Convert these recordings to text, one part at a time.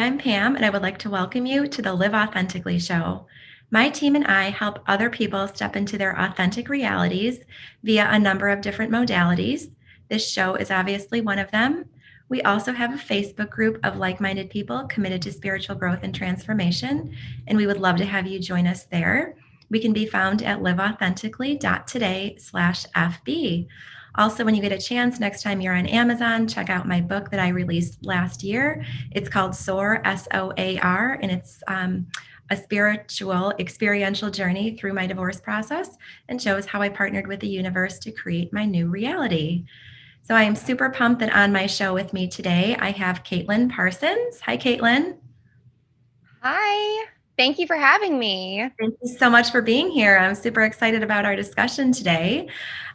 I'm Pam, and I would like to welcome you to the Live Authentically show. My team and I help other people step into their authentic realities via a number of different modalities. This show is obviously one of them. We also have a Facebook group of like minded people committed to spiritual growth and transformation, and we would love to have you join us there. We can be found at liveauthentically.today/FB. Also, when you get a chance, next time you're on Amazon, check out my book that I released last year. It's called SOAR, SOAR, and it's a spiritual experiential journey through my divorce process and shows how I partnered with the universe to create my new reality. So I am super pumped that on my show with me today, I have Katelyn Parsons. Hi, Katelyn. Hi, thank you for having me. Thank you so much for being here. I'm super excited about our discussion today.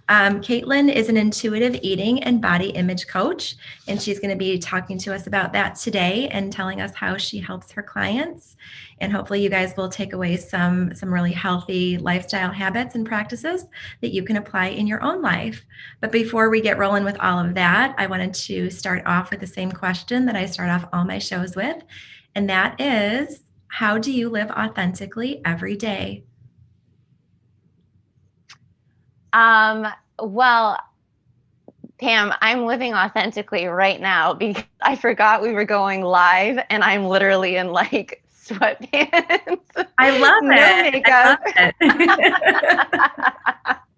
Katelyn is an intuitive eating and body image coach, and she's going to be talking to us about that today and telling us how she helps her clients. And hopefully, you guys will take away some really healthy lifestyle habits and practices that you can apply in your own life. But before we get rolling with all of that, I wanted to start off with the same question that I start off all my shows with, and that is, how do you live authentically every day? Um, well, Pam, I'm living authentically right now because I forgot we were going live and I'm literally in like sweatpants, I love no it. I love makeup. it.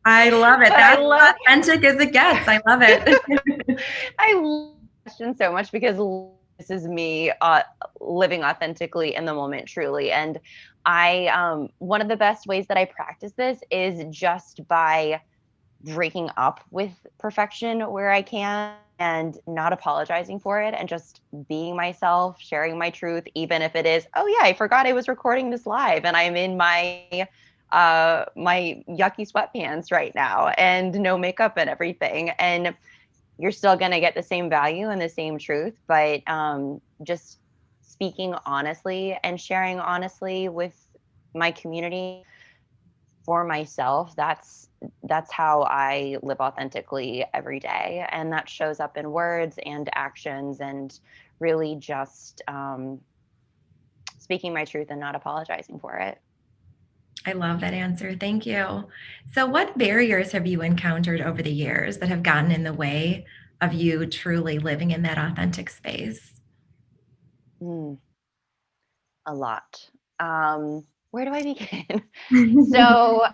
I love it. But I That's love as authentic as it gets. I love it. I love this question so much because this is me living authentically in the moment truly. And I one of the best ways that I practice this is just by breaking up with perfection where I can and not apologizing for it and just being myself, sharing my truth, even if it is, oh yeah, I forgot I was recording this live and I'm in my yucky sweatpants right now and no makeup and everything. And you're still going to get the same value and the same truth, but just speaking honestly and sharing honestly with my community for myself, that's how I live authentically every day, and that shows up in words and actions and really just speaking my truth and not apologizing for it. I love that answer. Thank you. So, what barriers have you encountered over the years that have gotten in the way of you truly living in that authentic space? Mm, a lot. Where do I begin? So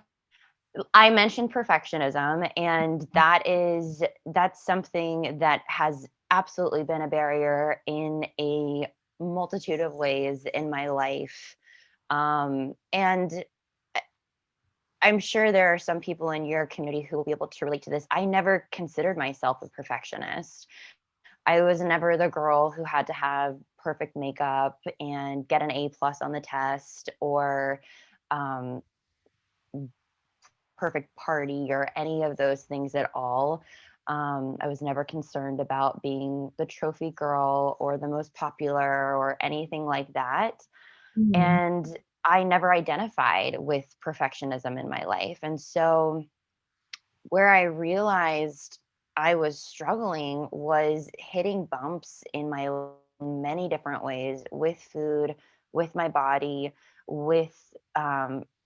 I mentioned perfectionism, and that's something that has absolutely been a barrier in a multitude of ways in my life. And I'm sure there are some people in your community who will be able to relate to this. I never considered myself a perfectionist. I was never the girl who had to have perfect makeup and get an A+ on the test or um, perfect party or any of those things at all. I was never concerned about being the trophy girl or the most popular or anything like that. Mhm. And I never identified with perfectionism in my life. And so, where I realized I was struggling was hitting bumps in my many different ways with food, with my body, with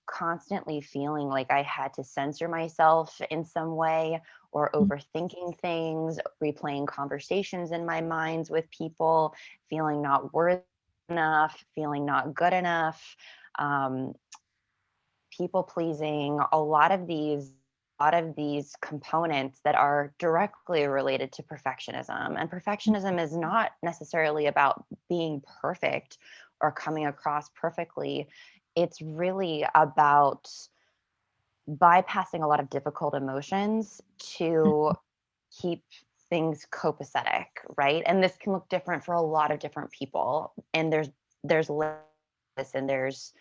constantly feeling like I had to censor myself in some way or overthinking things, replaying conversations in my minds with people, feeling not worthy enough, feeling not good enough. Um, People pleasing, a lot of these components that are directly related to perfectionism. And perfectionism is not necessarily about being perfect or coming across perfectly. It's really about bypassing a lot of difficult emotions to keep things copacetic, right? And this can look different for a lot of different people. And there's this and there's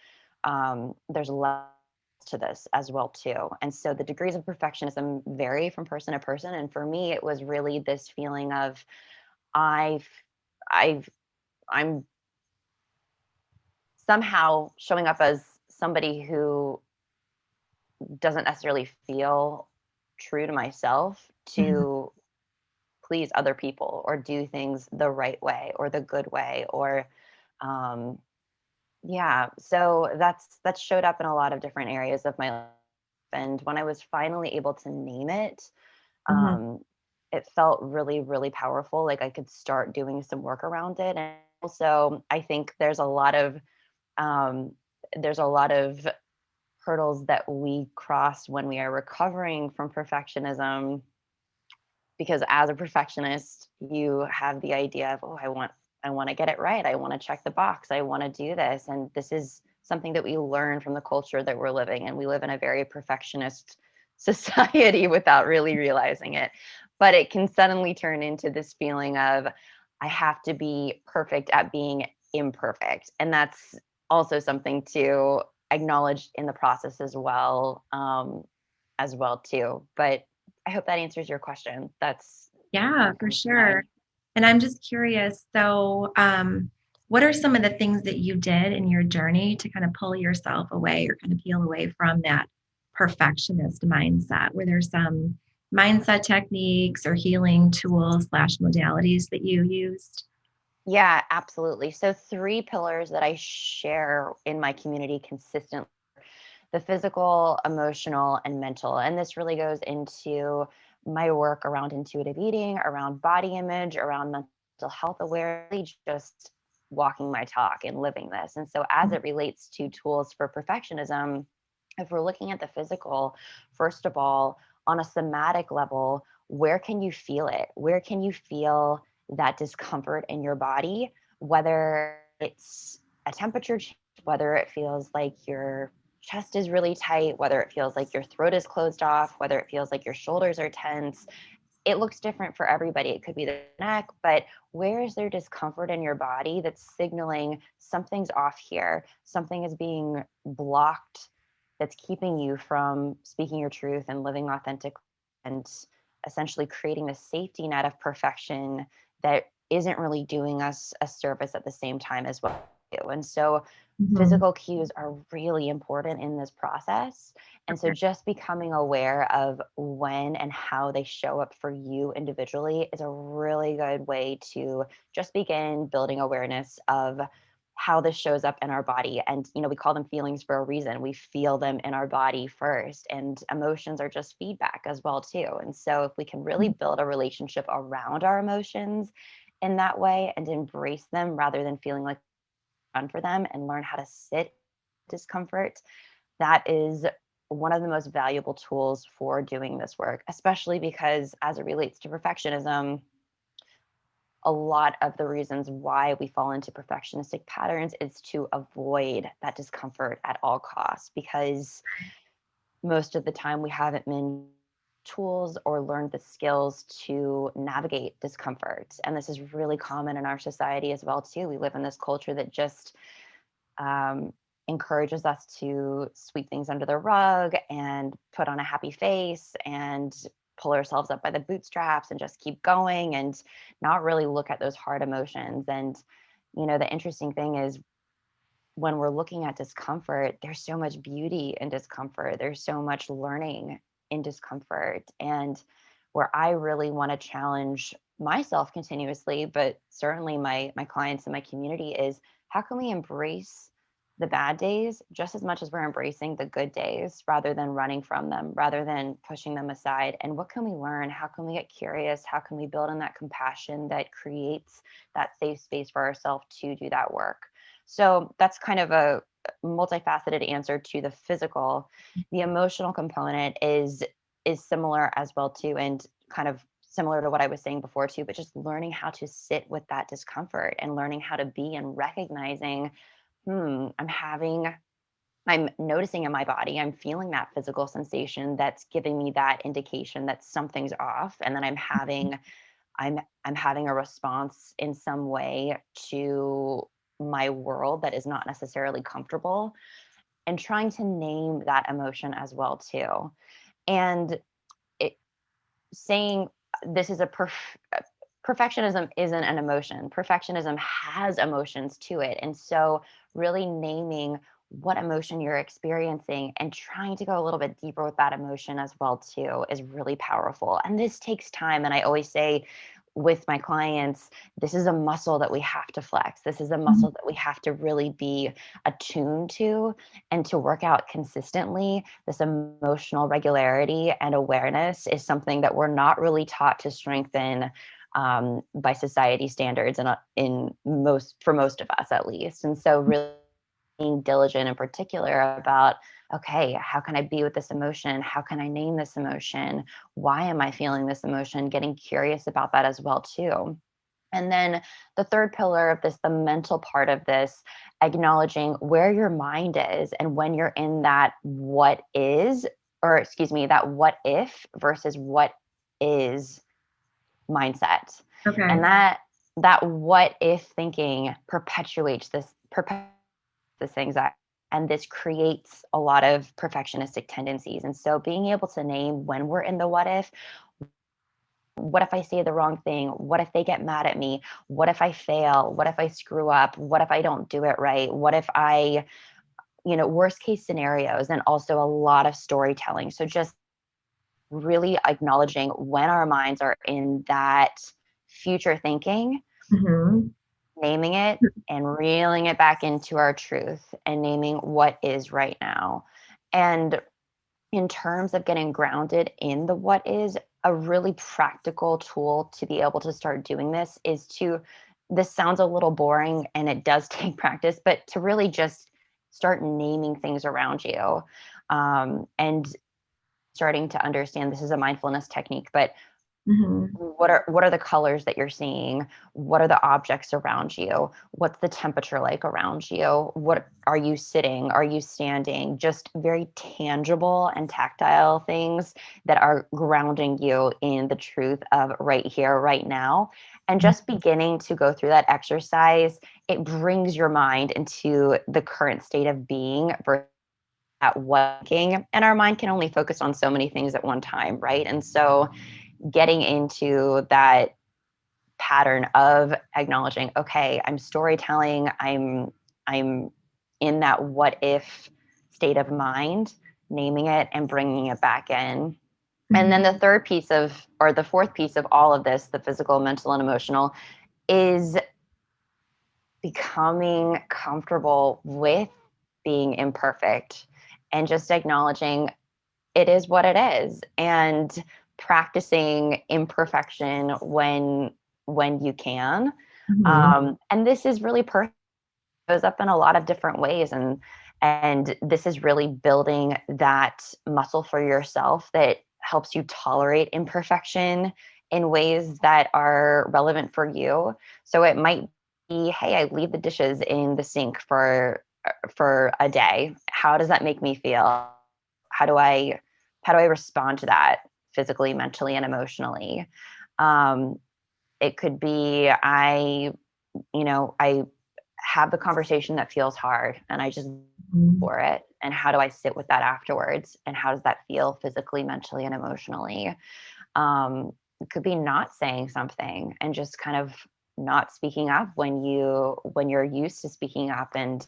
less to this as well too. And so the degrees of perfectionism vary from person to person. And for me, it was really this feeling of I've I've I'm somehow showing up as somebody who doesn't necessarily feel true to myself Mhm. to please other people or do things the right way or the good way or Um, yeah, so that's showed up in a lot of different areas of my life. And when I was finally able to name it, Mhm. um, it felt really, really powerful. Like I could start doing some work around it. And also, I think um, there's a lot of hurdles that we cross when we are recovering from perfectionism, because as a perfectionist you have the idea of, oh, I want to get it right, I want to check the box, I want to do this, and this is something that we learn from the culture that we're living in. We live in a very perfectionist society without really realizing it, but it can suddenly turn into this feeling of I have to be perfect at being imperfect, and that's also something to acknowledge in the process as well too. But I hope that answers your question. That's Yeah, what for comes to mind. sure. And I'm just curious, so what are some of the things that you did in your journey to kind of pull yourself away or kind of peel away from that perfectionist mindset? Were there some mindset techniques or healing tools slash modalities that you used? Yeah, absolutely. So, three pillars that I share in my community consistently: the physical, emotional, and mental. And this really goes into my work around intuitive eating, around body image, around mental health awareness, just walking my talk and living this. And so, as it relates to tools for perfectionism, if we're looking at the physical, first of all, on a somatic level, where can you feel it? Where can you feel that discomfort in your body? Whether it's a temperature change, whether it feels like your chest is really tight, whether it feels like your throat is closed off, whether it feels like your shoulders are tense. It looks different for everybody. It could be the neck, but where is there discomfort in your body that's signaling something's off here? Something is being blocked that's keeping you from speaking your truth and living authentically, and essentially creating a safety net of perfection that isn't really doing us a service at the same time as well. And so Mhm. physical cues are really important in this process. And so just becoming aware of when and how they show up for you individually is a really good way to just begin building awareness of how this shows up in our body. And, we call them feelings for a reason. We feel them in our body first, and emotions are just feedback as well, too. And so if we can really build a relationship around our emotions in that way and embrace them rather than feeling like run for them, and learn how to sit discomfort, that is one of the most valuable tools for doing this work, especially because as it relates to perfectionism, a lot of the reasons why we fall into perfectionistic patterns is to avoid that discomfort at all costs, because most of the time we haven't been tools or learned the skills to navigate discomfort. And this is really common in our society as well too. We live in this culture that just um, encourages us to sweep things under the rug and put on a happy face and pull ourselves up by the bootstraps and just keep going and not really look at those hard emotions. And, the interesting thing is, when we're looking at discomfort, there's so much beauty in discomfort. There's so much learning in discomfort. And where I really want to challenge myself continuously, but certainly my clients and my community, is how can we embrace the bad days just as much as we're embracing the good days, rather than running from them, rather than pushing them aside? And what can we learn? How can we get curious? How can we build in that compassion that creates that safe space for ourselves to do that work? So that's kind of a multifaceted answer to the physical. The emotional component is similar as well too, and kind of similar to what I was saying before too, but just learning how to sit with that discomfort and learning how to be and recognizing, I'm noticing in my body, I'm feeling that physical sensation that's giving me that indication that something's off, and then I'm having a response in some way to my world that is not necessarily comfortable, and trying to name that emotion as well too. And it, saying this is perfectionism isn't an emotion. Perfectionism has emotions to it. And so really naming what emotion you're experiencing and trying to go a little bit deeper with that emotion as well too is really powerful. And this takes time. And I always say, with my clients, this is a muscle that we have to flex. This is a Mhm. muscle that we have to really be attuned to and to work out consistently. This emotional regularity and awareness is something that we're not really taught to strengthen by society standards, and for most of us at least. And so, really being diligent in particular about, okay, how can I be with this emotion? How can I name this emotion? Why am I feeling this emotion? Getting curious about that as well too. And then the third pillar of this, the mental part of this, acknowledging where your mind is and when you're in that what is, or excuse me, that what if versus what is mindset. And Okay. that what if thinking perpetuates this anxiety, and this creates a lot of perfectionistic tendencies. And so being able to name when we're in the what if I say the wrong thing? What if they get mad at me? What if I fail? What if I screw up? What if I don't do it right? What if I, worst case scenarios, and also a lot of storytelling. So just really acknowledging when our minds are in that future thinking, Mhm. naming it and reeling it back into our truth and naming what is right now. And in terms of getting grounded in the what is, a really practical tool to be able to start doing this is this sounds a little boring and it does take practice, but to really just start naming things around you, and starting to understand this is a mindfulness technique, but Mhm. what are the colors that you're seeing? What are the objects around you? What's the temperature like around you? What are you sitting? Are you standing? Just very tangible and tactile things that are grounding you in the truth of right here, right now. And Mhm. just beginning to go through that exercise, it brings your mind into the current state of being versus at working. And our mind can only focus on so many things at one time, right? And so getting into that pattern of acknowledging, okay, I'm storytelling, I'm in that what if state of mind, naming it and bringing it back in. And then Mhm. the fourth piece of all of this, the physical, mental, and emotional, is becoming comfortable with being imperfect and just acknowledging it is what it is, and practicing imperfection when you can. Mhm. And this is really shows up in a lot of different ways, and this is really building that muscle for yourself that helps you tolerate imperfection in ways that are relevant for you. So it might be, hey, I leave the dishes in the sink for a day. How does that make me feel? How do I how do I respond to that physically, mentally, and emotionally? Um, it could be I have the conversation that feels hard and I just Mhm. for it. And how do I sit with that afterwards? And how does that feel physically, mentally, and emotionally? It could be not saying something and just kind of not speaking up when you're used to speaking up, and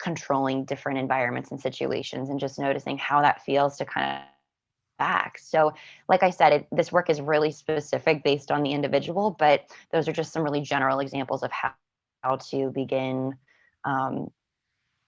controlling different environments and situations, and just noticing how that feels to kind of back. So, like I said, this work is really specific based on the individual, but those are just some really general examples of how to begin um,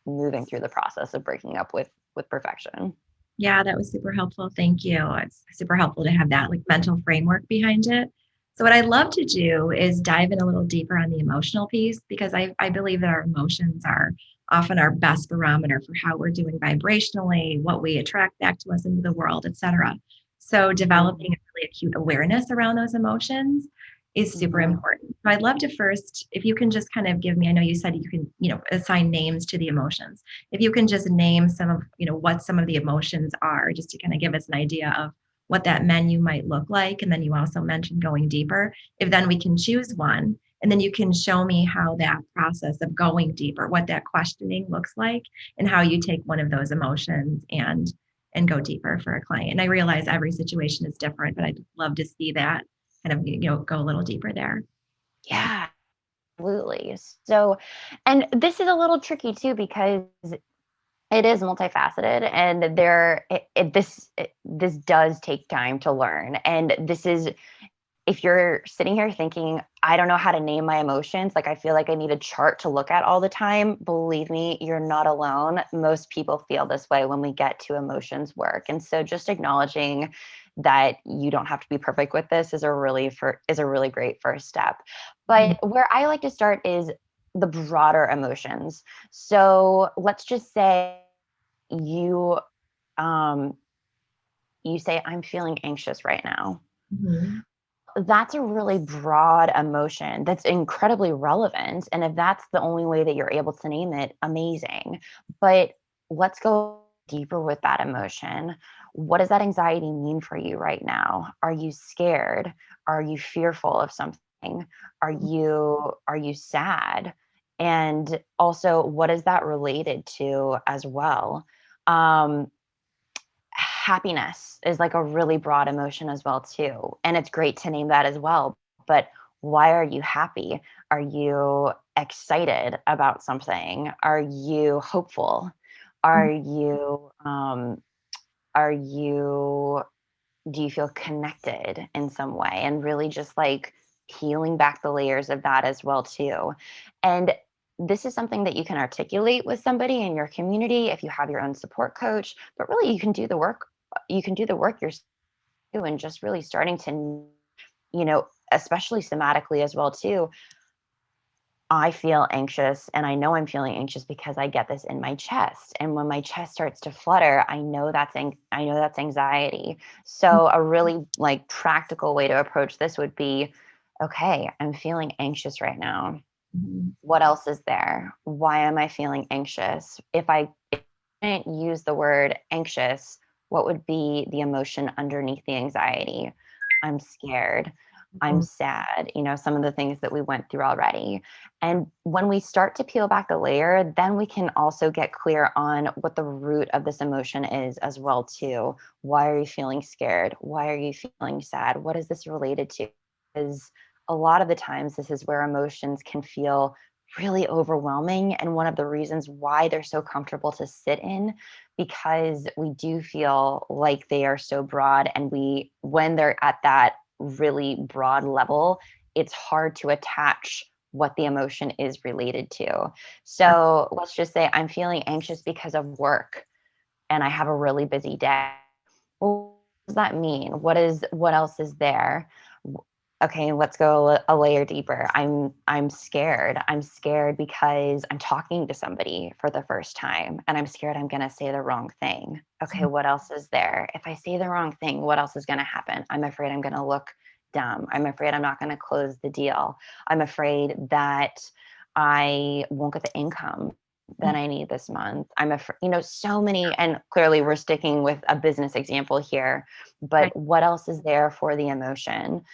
moving through the process of breaking up with perfection. Yeah, that was super helpful. Thank you. It's super helpful to have that like mental framework behind it. So what I'd love to do is dive in a little deeper on the emotional piece because I believe that our emotions are often our best barometer for how we're doing vibrationally, what we attract back to us into the world, et cetera. So Mhm. developing a really acute awareness around those emotions is super Mhm. important. So I'd love to first, if you can just kind of give me, I know you said you can, assign names to the emotions. If you can just name some of, what some of the emotions are, just to kind of give us an idea of what that menu might look like. And then you also mentioned going deeper. If then we can choose one, and then you can show me how that process of going deeper, what that questioning looks like, and how you take one of those emotions and go deeper for a client. And I realize every situation is different, but I'd love to see that kind of, go a little deeper there. Yeah, absolutely. So, and this is a little tricky too because it is multifaceted, and this does take time to learn, and this is if you're sitting here thinking, I don't know how to name my emotions, like I feel like I need a chart to look at all the time, believe me, you're not alone. Most people feel this way when we get to emotions work. And so just acknowledging that you don't have to be perfect with this is a really great first step. Mhm. But where I like to start is the broader emotions. So let's just say you um you say, I'm feeling anxious right now. Mhm. That's a really broad emotion that's incredibly relevant. And if that's the only way that you're able to name it, amazing. But let's go deeper with that emotion. What does that anxiety mean for you right now? Are you scared? Are you fearful of something? Are you sad? And also, what is that related to as well? Um, Happiness is like a really broad emotion as well too, and it's great to name that as well. But why are you happy? Are you excited about something? Are you hopeful? Mhm. Are you are you do you feel connected in some way? And really just like peeling back the layers of that as well too. And this is something that you can articulate with somebody in your community if you have your own support coach, but really you can do the work yourself too, and just really starting to, especially somatically as well too. I feel anxious, and I know I'm feeling anxious because I get this in my chest. And when my chest starts to flutter, I know that's anxiety. So a really like practical way to approach this would be, okay, I'm feeling anxious right now. Mhm. What else is there? Why am I feeling anxious? If I didn't use the word anxious, what would be the emotion underneath the anxiety? I'm scared. I'm Mhm. sad, some of the things that we went through already. And when we start to peel back the layer, then we can also get clear on what the root of this emotion is as well too. Why are you feeling scared? Why are you feeling sad? What is this related to? Because a lot of the times this is where emotions can feel really overwhelming, and one of the reasons why they're so comfortable to sit in, because we do feel like they are so broad, and when they're at that really broad level, it's hard to attach what the emotion is related to. So let's just say I'm feeling anxious because of work and I have a really busy day. Well, what does that mean? What else is there? Okay, let's go a layer deeper. I'm scared. I'm scared because I'm talking to somebody for the first time, and I'm scared I'm going to say the wrong thing. Okay, what else is there? If I say the wrong thing, what else is going to happen? I'm afraid I'm going to look dumb. I'm afraid I'm not going to close the deal. I'm afraid that I won't get the income that I need this month. I'm afraid, so many, and clearly we're sticking with a business example here, Right. but what else is there for the emotion?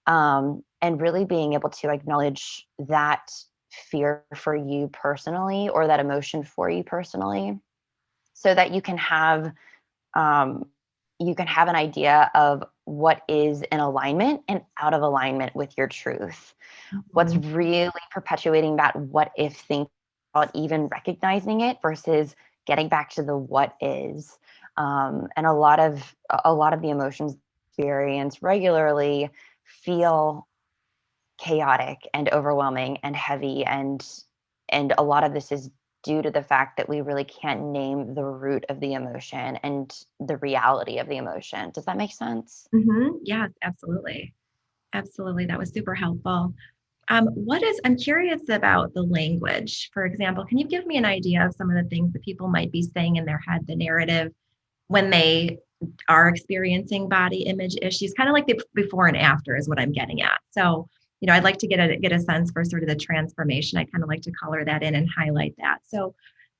And really being able to acknowledge that fear for you personally, or that emotion for you personally, so that um, you can have an idea of what is in alignment and out of alignment with your truth. What's Mhm. really perpetuating that what if think about even recognizing it versus getting back to the what is. And a lot of the emotions experience regularly feel chaotic and overwhelming and heavy, and a lot of this is due to the fact that we really can't name the root of the emotion and the reality of the emotion. Does that make sense? Mhm. Yes, absolutely. Absolutely. That was super helpful. I'm curious about the language. For example, can you give me an idea of some of the things that people might be saying in their head, the narrative, when they are experiencing body image issues, kind of like the before and after is what I'm getting at. So, I'd like to get a sense for sort of the transformation. I kind of like to color that in and highlight that. So,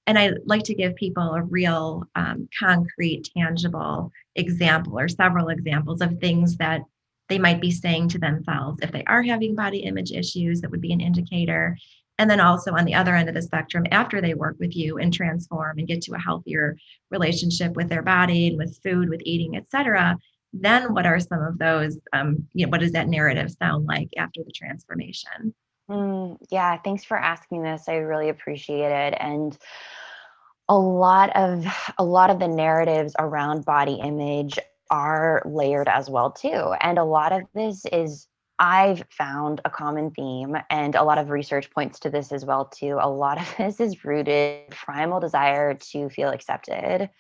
and I like to give people a real concrete, tangible example or several examples of things that they might be saying to themselves if they are having body image issues. That would be an indicator. And then also on the other end of the spectrum, after they work with you and transform and get to a healthier relationship with their body and with food, with eating, et cetera, then what are some of those, what does that narrative sound like after the transformation? Yeah, thanks for asking this. I really appreciate it. And a lot of the narratives around body image are layered as well too. And a lot of this is I've found a common theme, and a lot of research points to this as well too. A lot of this is rooted in primal desire to feel accepted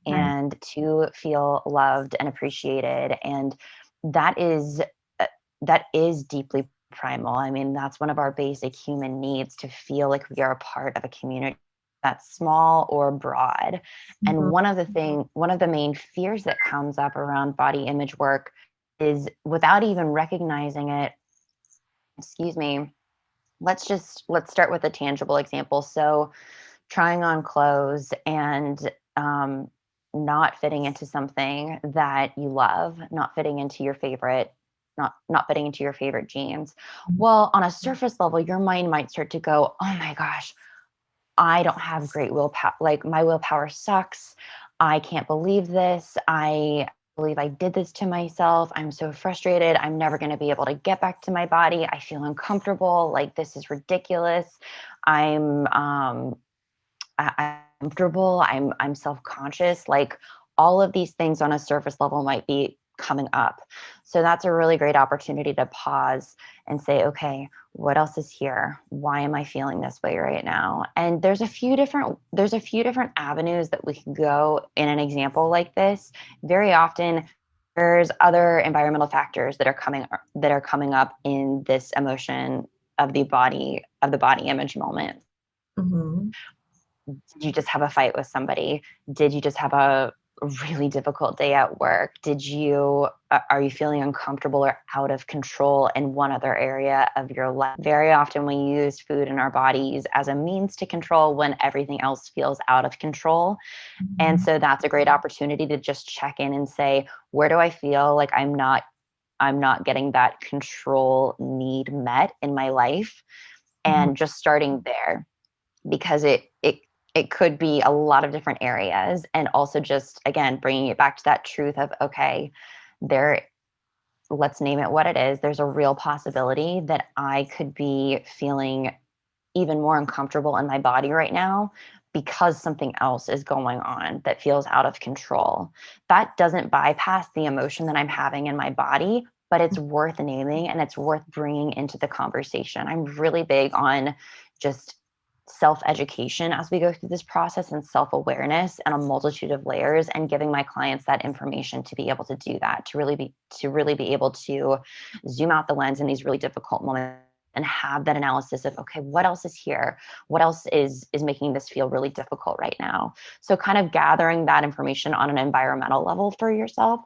Right. and to feel loved and appreciated, and that is uh, that is deeply primal. I mean, that's one of our basic human needs, to feel like we are a part of a community, that's small or broad. And Mhm. one of the main fears that comes up around body image work is, without even recognizing it, excuse me, let's start with a tangible example. So trying on clothes and not fitting into something that you love, not fitting into your favorite, not fitting into your favorite jeans. Well, on a surface level, your mind might start to go, "Oh my gosh, I don't have great willpower. Like, my willpower sucks. I can't believe this. I believe I did this to myself. I'm so frustrated. I'm never going to be able to get back to my body. I feel uncomfortable. Like, this is ridiculous. I'm I'm comfortable. I'm self-conscious. Like, all of these things on a surface level might be coming up. So that's a really great opportunity to pause and say, okay, what else is here? Why am I feeling this way right now? And there's a few different avenues that we can go in an example like this. Very often there's other environmental factors that are coming up in this emotion of the body image moment. Mhm. Did you just have a fight with somebody? Did you just have a really difficult day at work? Are you feeling uncomfortable or out of control in one other area of your life? Very often we use food in our bodies as a means to control when everything else feels out of control. And Mhm. so that's a great opportunity to just check in and say, where do I feel like I'm not getting that control need met in my life? Mhm. And just starting there, because it could be a lot of different areas. And also, just again, bringing it back to that truth of, okay, there, let's name it what it is. There's a real possibility that I could be feeling even more uncomfortable in my body right now because something else is going on that feels out of control. That doesn't bypass the emotion that I'm having in my body, but it's worth naming and it's worth bringing into the conversation. I'm really big on just self education as we go through this process, and self awareness and a multitude of layers, and giving my clients that information to be able to do that, to really be able to zoom out the lens in these really difficult moments and have that analysis of, okay, what else is here, what else is making this feel really difficult right now. So kind of gathering that information on an environmental level for yourself,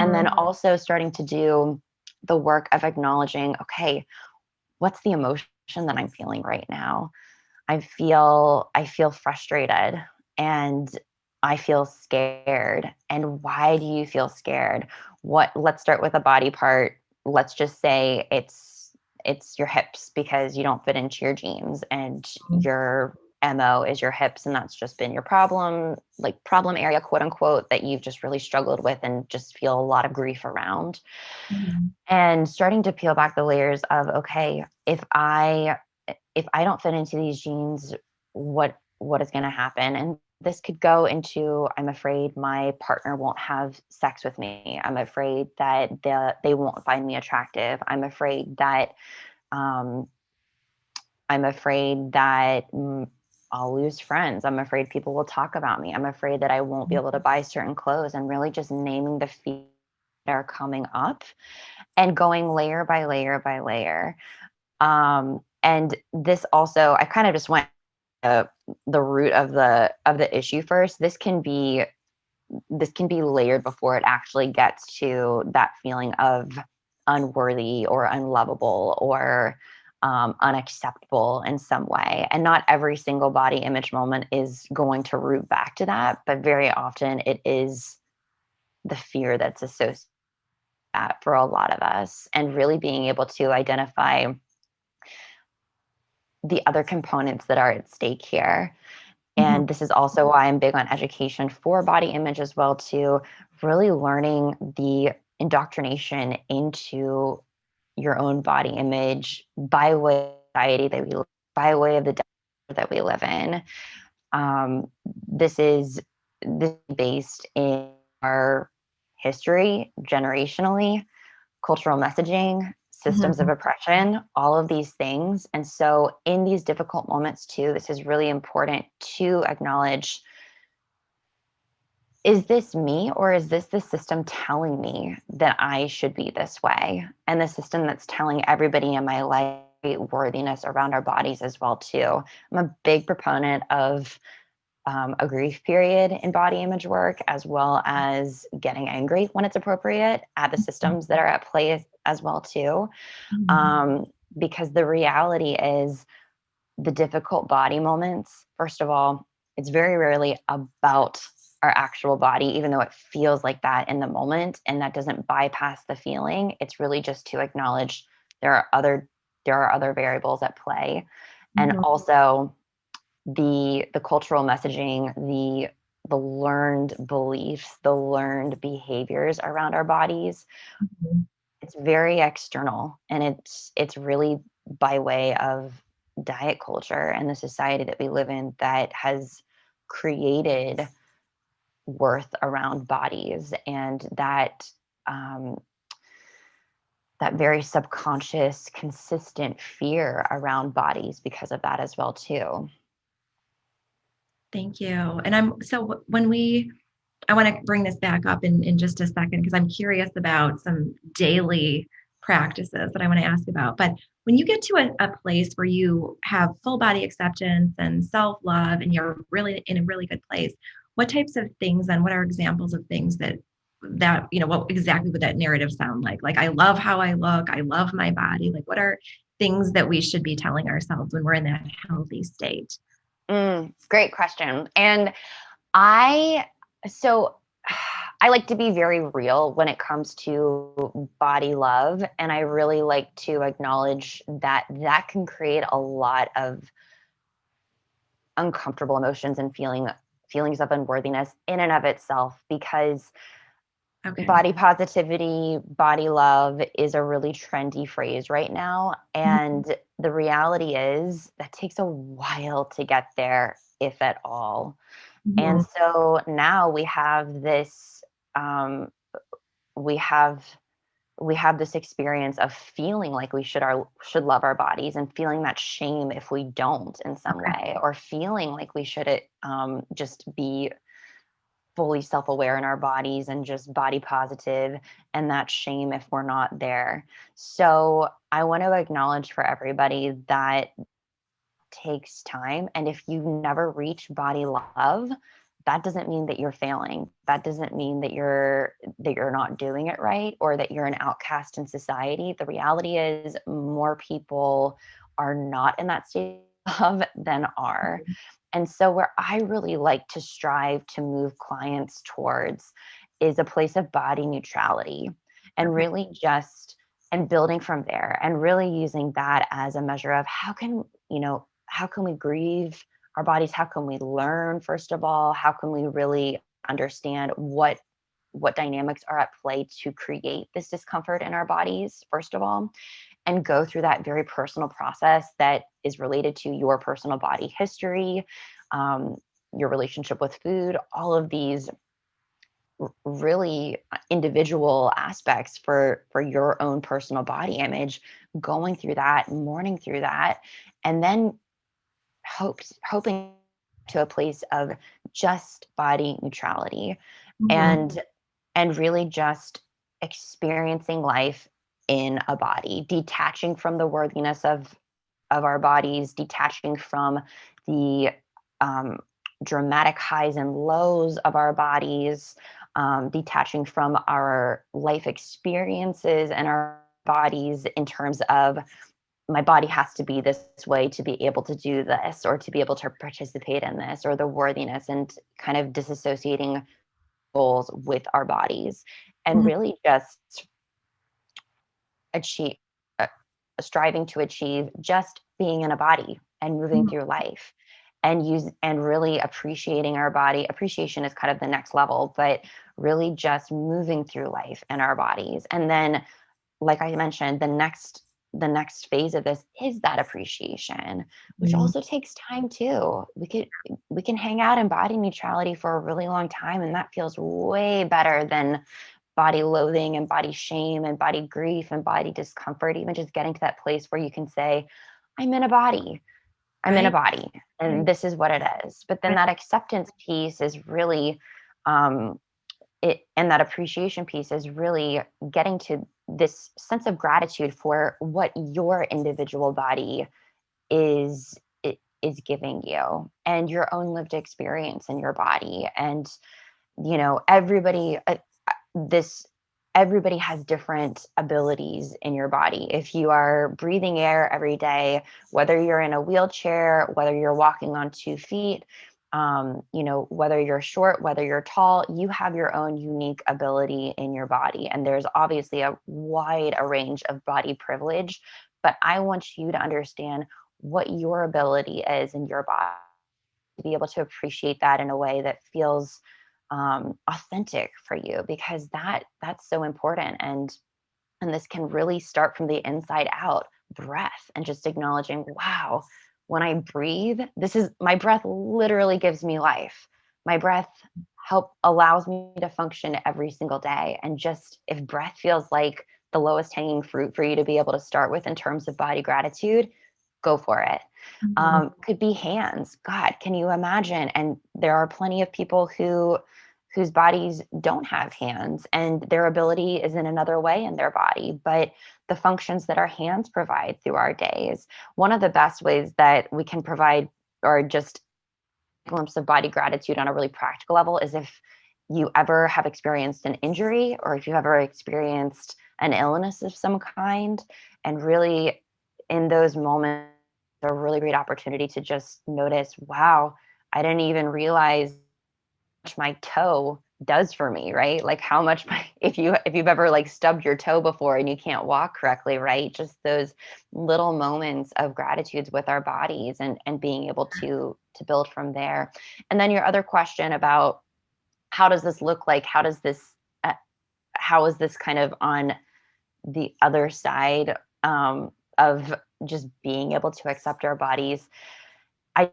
and then Mhm. also starting to do the work of acknowledging, okay, what's the emotion that I'm feeling right now? I feel frustrated, and I feel scared. And why do you feel scared? Let's start with a body part. Let's just say it's your hips, because you don't fit into your jeans, and your MO is your hips, and that's just been your problem, like problem area, quote unquote, that you've just really struggled with and just feel a lot of grief around. Mhm. And starting to peel back the layers of, okay, if I don't fit into these jeans, what is going to happen? And this could go into, I'm afraid my partner won't have sex with me. I'm afraid that they won't find me attractive. Um, I'm afraid that I'll lose friends. I'm afraid people will talk about me. I'm afraid that I won't be able to buy certain clothes, and really just naming the fears that are coming up and going layer by layer by layer. And this also, I kind of just went uh, the root of the issue first. This can be layered before it actually gets to that feeling of unworthy or unlovable or unacceptable in some way. And not every single body image moment is going to root back to that, but very often it is the fear that's associated with that for a lot of us. And really being able to identify the other components that are at stake here. Mhm. And this is also why I'm big on education for body image as well, to really learning the indoctrination into your own body image by way of society that we live, by way of the that we live in. Um, this is based in our history, generationally, cultural messaging, systems of oppression, all of these things. And so in these difficult moments too, this is really important to acknowledge, is this me, or is this the system telling me that I should be this way? And the system that's telling everybody in my life worthiness around our bodies as well too. I'm a big proponent of a grief period in body image work, as well as getting angry when it's appropriate at the systems that are at play as well too. Because the reality is, the difficult body moments, first of all, it's very rarely about our actual body, even though it feels like that in the moment, and that doesn't bypass the feeling. It's really just to acknowledge there are other variables at play. And also the cultural messaging, the learned beliefs, the learned behaviors around our bodies. It's very external, and it's really by way of diet culture and the society that we live in that has created worth around bodies, and um, that very subconscious, consistent fear around bodies because of that as well too. Thank you. And I want to bring this back up in just a second because I'm curious about some daily practices that I want to ask about. But when you get to a place where you have full body acceptance and self-love and you're really in a really good place, what types of things and what are examples of things what exactly would that narrative sound like? Like, I love how I look, I love my body. Like, what are things that we should be telling ourselves when we're in that healthy state? Great question. And I, so I like to be very real when it comes to body love. And I really like to acknowledge that that can create a lot of uncomfortable emotions and feelings of unworthiness in and of itself, because Okay. body positivity, body love is a really trendy phrase right now. And the reality is that takes a while to get there, if at all. And Mhm. so now we have this, we have we have this experience of feeling like we should love our bodies, and feeling that shame if we don't in some Okay. way, or feeling like we should just be fully self-aware in our bodies and just body positive, and that shame if we're not there. So I want to acknowledge for everybody that takes time. And if you never reach body love, that doesn't mean that you're failing. That doesn't mean that you're not doing it right, or that you're an outcast in society. The reality is, more people are not in that state of than are. And so where I really like to strive to move clients towards is a place of body neutrality, and Okay. really just, and building from there, and really using that as a measure of how can we grieve our bodies? How can we learn, first of all? How can we really understand what dynamics are at play to create this discomfort in our bodies, first of all, and go through that very personal process that is related to your personal body history, um, your relationship with food, all of these really individual aspects for your own personal body image, going through that, mourning through that, and then hoping to a place of just body neutrality, Mhm. and really just experiencing life in a body, detaching from the worthiness of our bodies, detaching from the um, dramatic highs and lows of our bodies, detaching from our life experiences and our bodies in terms of, my body has to be this way to be able to do this, or to be able to participate in this, or the worthiness, and kind of disassociating goals with our bodies, and Mhm. really just achieve uh, striving to achieve just being in a body and moving Mhm. through life, and really appreciating our body. Appreciation is kind of the next level, but really just moving through life in our bodies. And then, like I mentioned, the next phase of this is that appreciation, which Mhm. also takes time too. We can hang out in body neutrality for a really long time, and that feels way better than body loathing and body shame and body grief and body discomfort, even just getting to that place where you can say, I'm in a body. I'm in a Right. body and Right. this is what it is. But then Right. that acceptance piece is really and that appreciation piece is really getting to this sense of gratitude for what your individual body is is giving you and your own lived experience in your body. And everybody this everybody has different abilities in your body. If you are breathing air every day, whether you're in a wheelchair, whether you're walking on 2 feet, whether you're short, whether you're tall, you have your own unique ability in your body. And there's obviously a wide a range of body privilege, but I want you to understand what your ability is in your body, to be able to appreciate that in a way that feels authentic for you, because that's so important. And this can really start from the inside out. Breath, and just acknowledging, wow, when I breathe, this is my breath literally gives me life. My breath allows me to function every single day. And just if breath feels like the lowest hanging fruit for you to be able to start with in terms of body gratitude, go for it. Mhm. Could be hands. God, can you imagine? And there are plenty of people whose bodies don't have hands and their ability is in another way in their body, but the functions that our hands provide through our days. One of the best ways that we can provide, or just a glimpse of body gratitude on a really practical level, is if you ever have experienced an injury or if you've ever experienced an illness of some kind. And really, in those moments, a really great opportunity to just notice, wow, I didn't even realize my toe does for me, right? Like how much if you've ever like stubbed your toe before and you can't walk correctly, right? Just those little moments of gratitudes with our bodies, and being able to build from there. And then your other question about how does this look like? Uh, how is this kind of on the other side of just being able to accept our bodies? I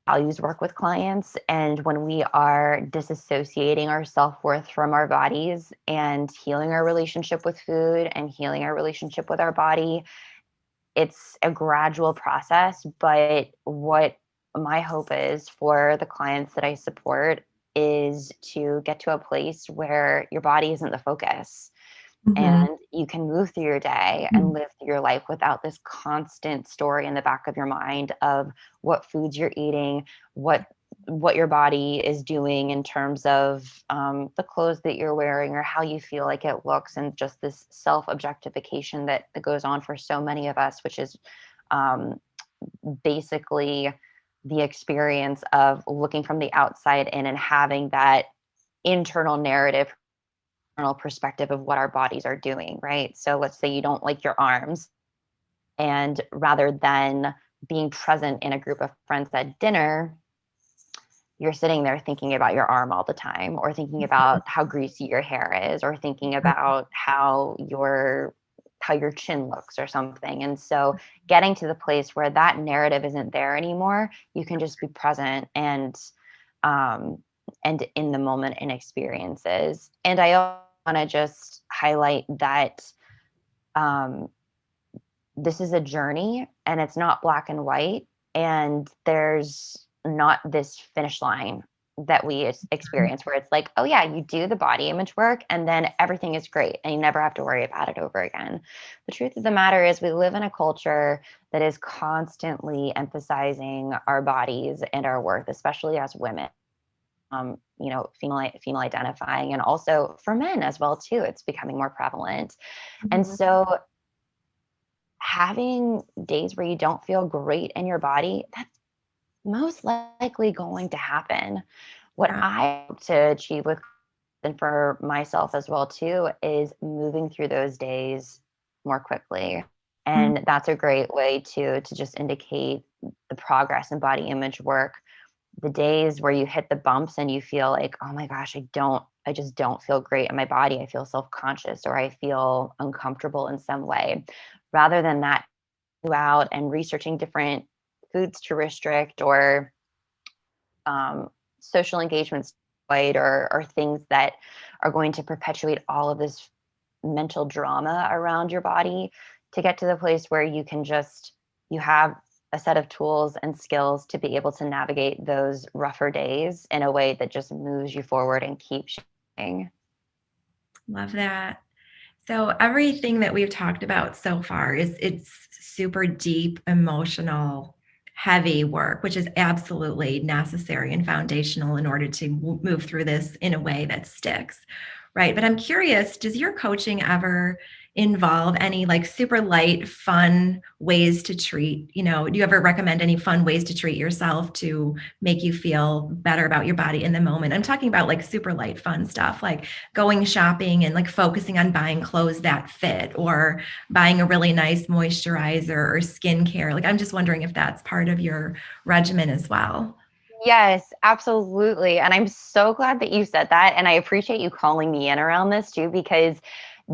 values work with clients. And when we are disassociating our self-worth from our bodies and healing our relationship with food and healing our relationship with our body, it's a gradual process. But what my hope is for the clients that I support is to get to a place where your body isn't the focus, Mhm. and you can move through your day and Mhm. live through your life without this constant story in the back of your mind of what foods you're eating, what your body is doing in terms of the clothes that you're wearing or how you feel like it looks, and just this self-objectification that goes on for so many of us, which is um, basically the experience of looking from the outside in and having that internal narrative perspective of what our bodies are doing, right? So let's say you don't like your arms, and rather than being present in a group of friends at dinner, you're sitting there thinking about your arm all the time, or thinking about how greasy your hair is, or thinking about how your chin looks or something. And so getting to the place where that narrative isn't there anymore, you can just be present um and in the moment in experiences. And I want to just highlight that um this is a journey and it's not black and white, and there's not this finish line that we experience where it's like, oh yeah, you do the body image work and then everything is great and you never have to worry about it over again. The truth of the matter is we live in a culture that is constantly emphasizing our bodies and our worth, especially as women, female identifying, and also for men as well too. It's becoming more prevalent. And Mhm. so having days where you don't feel great in your body, that's most likely going to happen. What Yeah. I hope to achieve with, and for myself as well too, is moving through those days more quickly. Mhm. And that's a great way to just indicate the progress in body image work. The days where you hit the bumps and you feel like, oh my gosh, I just don't feel great in my body. I feel self-conscious or I feel uncomfortable in some way. Rather than that, you out and researching different foods to restrict, or um, social engagements or things that are going to perpetuate all of this mental drama around your body, to get to the place where you have a set of tools and skills to be able to navigate those rougher days in a way that just moves you forward and keeps shifting. Love that. So everything that we've talked about so far it's super deep, emotional, heavy work, which is absolutely necessary and foundational in order to move through this in a way that sticks. Right. But I'm curious, does your coaching ever involve any like super light, fun ways to treat, do you ever recommend any fun ways to treat yourself to make you feel better about your body in the moment? I'm talking about like super light, fun stuff like going shopping and like focusing on buying clothes that fit or buying a really nice moisturizer or skincare. Like, I'm just wondering if that's part of your regimen as well. Yes, absolutely. And I'm so glad that you said that. And I appreciate you calling me in around this too, because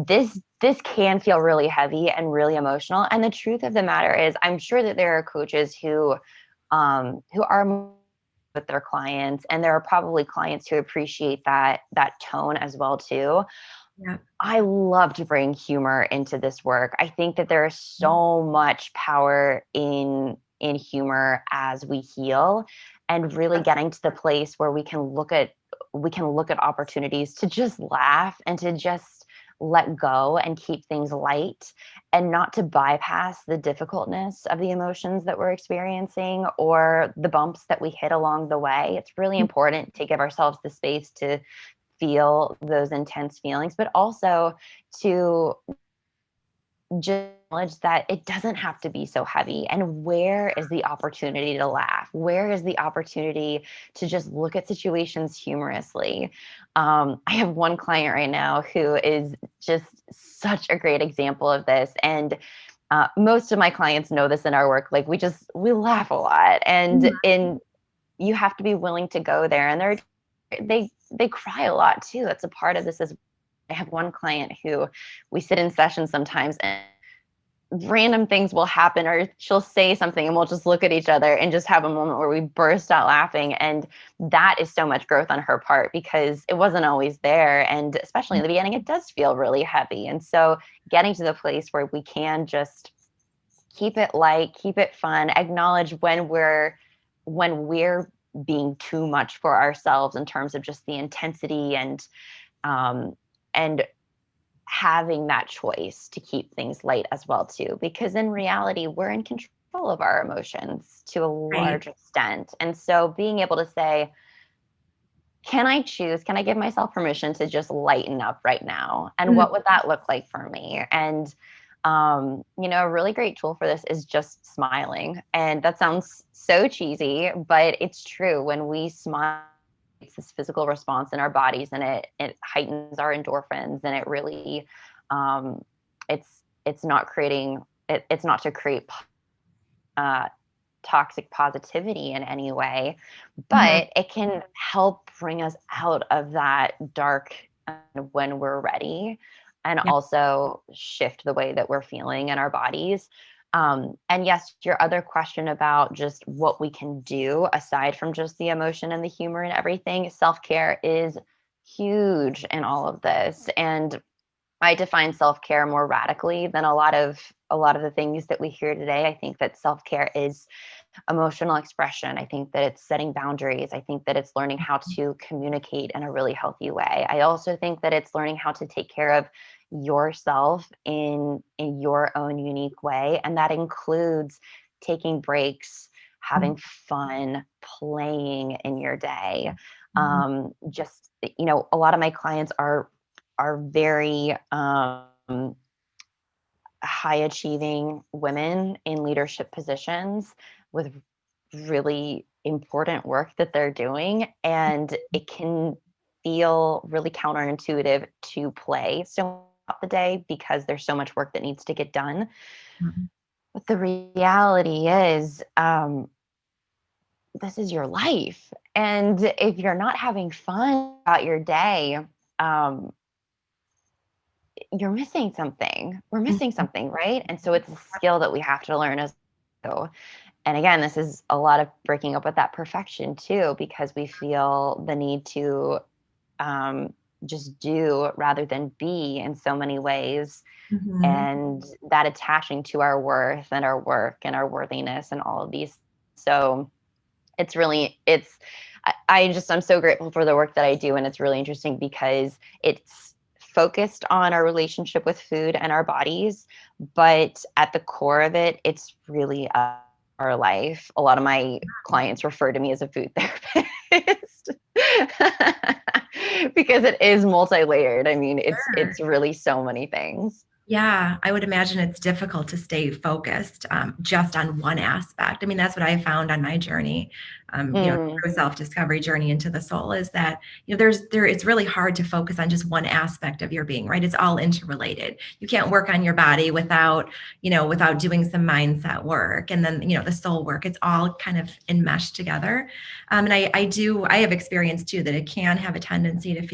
this can feel really heavy and really emotional. And the truth of the matter is, I'm sure that there are coaches who are with their clients, and there are probably clients who appreciate that tone as well too. Yeah. I love to bring humor into this work. I think that there is so much power in humor as we heal, and really getting to the place where we can look at opportunities to just laugh and to just let go and keep things light, and not to bypass the difficultness of the emotions that we're experiencing or the bumps that we hit along the way. It's really important to give ourselves the space to feel those intense feelings, but also to just acknowledge that it doesn't have to be so heavy. And where is the opportunity to laugh? Where is the opportunity to just look at situations humorously? I have one client right now who is just such a great example of this. And most of my clients know this in our work. Like, we laugh a lot, and you have to be willing to go there. And they cry a lot too. That's a part of this. As I have one client who, we sit in sessions sometimes, and random things will happen, or she'll say something and we'll just look at each other and just have a moment where we burst out laughing. And that is so much growth on her part, because it wasn't always there. And especially in the beginning, it does feel really heavy. And so getting to the place where we can just keep it light, keep it fun, acknowledge when we're being too much for ourselves in terms of just the intensity, and having that choice to keep things light as well too, because in reality we're in control of our emotions to a Right. large extent. And so being able to say, can I give myself permission to just lighten up right now, and Mhm. what would that look like for me? And a really great tool for this is just smiling. And that sounds so cheesy, but it's true. When we smile, it's this physical response in our bodies, and it heightens our endorphins, and it really, um, it's not creating it's not to create uh, toxic positivity in any way, Mhm. but it can help bring us out of that dark when we're ready, and Yeah. also shift the way that we're feeling in our bodies. And yes, your other question about just what we can do aside from just the emotion and the humor and everything, self care is huge in all of this. And I define self-care more radically than a lot of the things that we hear today. I think that self-care is emotional expression. I think that it's setting boundaries. I think that it's learning how to communicate in a really healthy way. I also think that it's learning how to take care of yourself in your own unique way, and that includes taking breaks, having fun, playing in your day. Mhm. Just a lot of my clients are very high achieving women in leadership positions with really important work that they're doing. And it can feel really counterintuitive to play so throughout the day because there's so much work that needs to get done. Mhm. But the reality is, this is your life. And if you're not having fun about your day, um, you're missing something. We're missing Mhm. something, right? And so it's a skill that we have to learn as we go. And again, this is a lot of breaking up with that perfection too, because we feel the need to just do rather than be in so many ways. Mhm. And that attaching to our worth and our work and our worthiness and all of these. So it's really, I'm so grateful for the work that I do. And it's really interesting because it's focused on our relationship with food and our bodies. But at the core of it, it's really our life. A lot of my clients refer to me as a food therapist because it is multi-layered. I mean, Sure. it's really so many things. Yeah, I would imagine it's difficult to stay focused just on one aspect. I mean, that's what I found on my journey, Mm, through a self-discovery journey into the soul, is that it's really hard to focus on just one aspect of your being, right? It's all interrelated. You can't work on your body without doing some mindset work, and then the soul work. It's all kind of enmeshed together. And I have experienced too that it can have a tendency to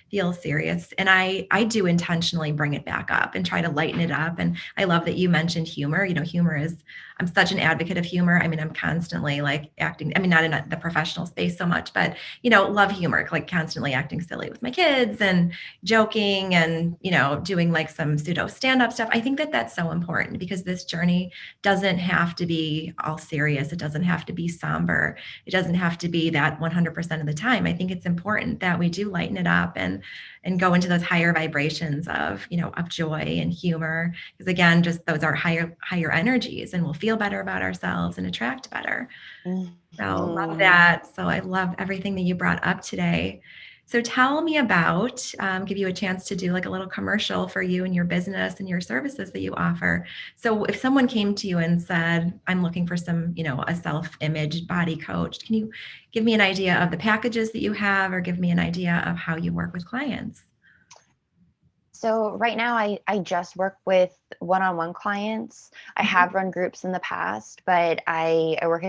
feel serious. And I do intentionally bring it back up and try to lighten it up. And I love that you mentioned humor. Humor is, I'm such an advocate of humor. I mean, I'm constantly like acting, I mean, not in the professional space so much, but, love humor, like constantly acting silly with my kids and joking and, doing like some pseudo stand up stuff. I think that that's so important because this journey doesn't have to be all serious. It doesn't have to be somber. It doesn't have to be that 100% of the time. I think it's important that we do lighten it up and go into those higher vibrations of joy and humor, because again, just those are higher energies, and we'll feel better about ourselves and attract better. So love mhm. that. So I love everything that you brought up today. So tell me about, give you a chance to do like a little commercial for you and your business and your services that you offer. So if someone came to you and said, I'm looking for a self-image body coach, can you give me an idea of the packages that you have, or give me an idea of how you work with clients? So right now I just work with one-on-one clients. I Mhm. have run groups in the past, but I work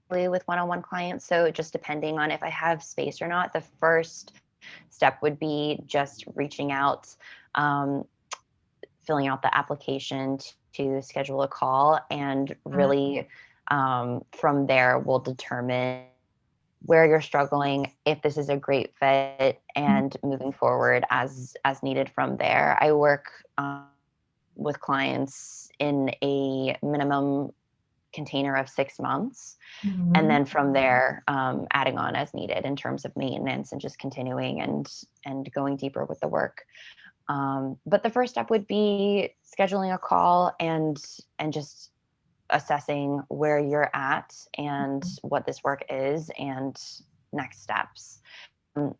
with one-on-one clients. So just depending on if I have space or not, the first step would be just reaching out, um, filling out the application to schedule a call, and really from there we'll determine where you're struggling, if this is a great fit, and moving forward as needed from there. I work with clients in a minimum container of 6 months, and Mhm. then from there, adding on as needed in terms of maintenance and just continuing and going deeper with the work. But the first step would be scheduling a call and just assessing where you're at and what this work is and next steps.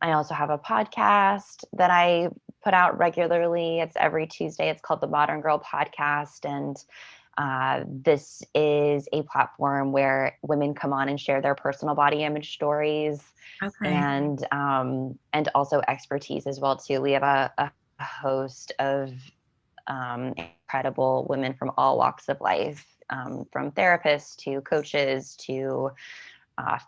I also have a podcast that I put out regularly. It's every Tuesday. It's called the Modern Girl Podcast. And this is a platform where women come on and share their personal body image stories, Okay. and also expertise as well too. We have a host of incredible women from all walks of life, from therapists to coaches to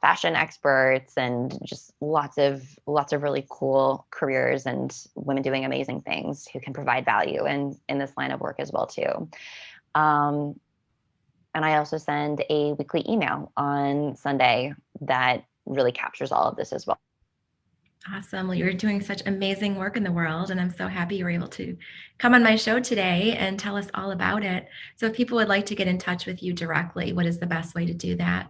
fashion experts, and just lots of really cool careers and women doing amazing things who can provide value in this line of work as well too. Um, and I also send a weekly email on Sunday that really captures all of this as well. Awesome. Well, you're doing such amazing work in the world, and I'm so happy you were able to come on my show today and tell us all about it. So, if people would like to get in touch with you directly, what is the best way to do that?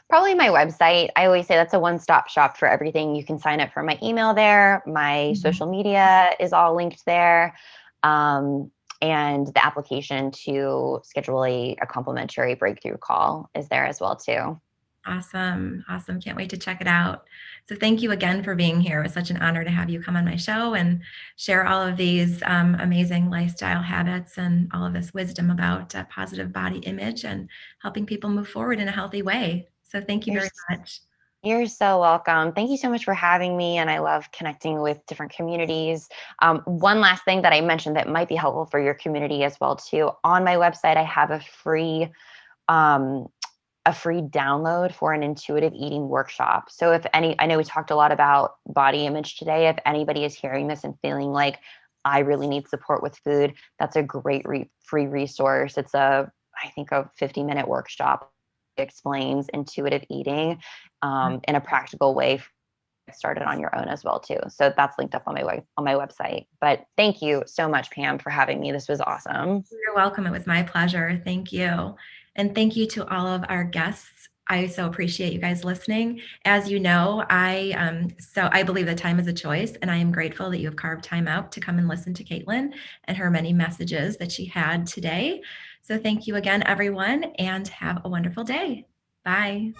Probably my website. I always say that's a one-stop shop for everything. You can sign up for my email there. My Mhm. social media is all linked there. Um, and the application to schedule a complimentary breakthrough call is there as well too. Awesome. Awesome. Can't wait to check it out. So, thank you again for being here. It was such an honor to have you come on my show and share all of these amazing lifestyle habits and all of this wisdom about positive body image and helping people move forward in a healthy way. So, thank you You're very s- much. you're so welcome. Thank you so much for having me, and I love connecting with different communities. One last thing that I mentioned that might be helpful for your community as well too. On my website, I have um, a free download for an intuitive eating workshop. So I know we talked a lot about body image today. If anybody is hearing this and feeling like I really need support with food, that's a great free resource. It's I think a 50-minute workshop explains intuitive eating in a practical way. Get started on your own as well too. So that's linked up on my website. But thank you so much, Pam, for having me. This was awesome. You're welcome. It was my pleasure. Thank you. And thank you to all of our guests. I so appreciate you guys listening. As you know, I believe that time is a choice, and I am grateful that you have carved time out to come and listen to Katelyn and her many messages that she had today. So thank you again, everyone, and have a wonderful day. Bye.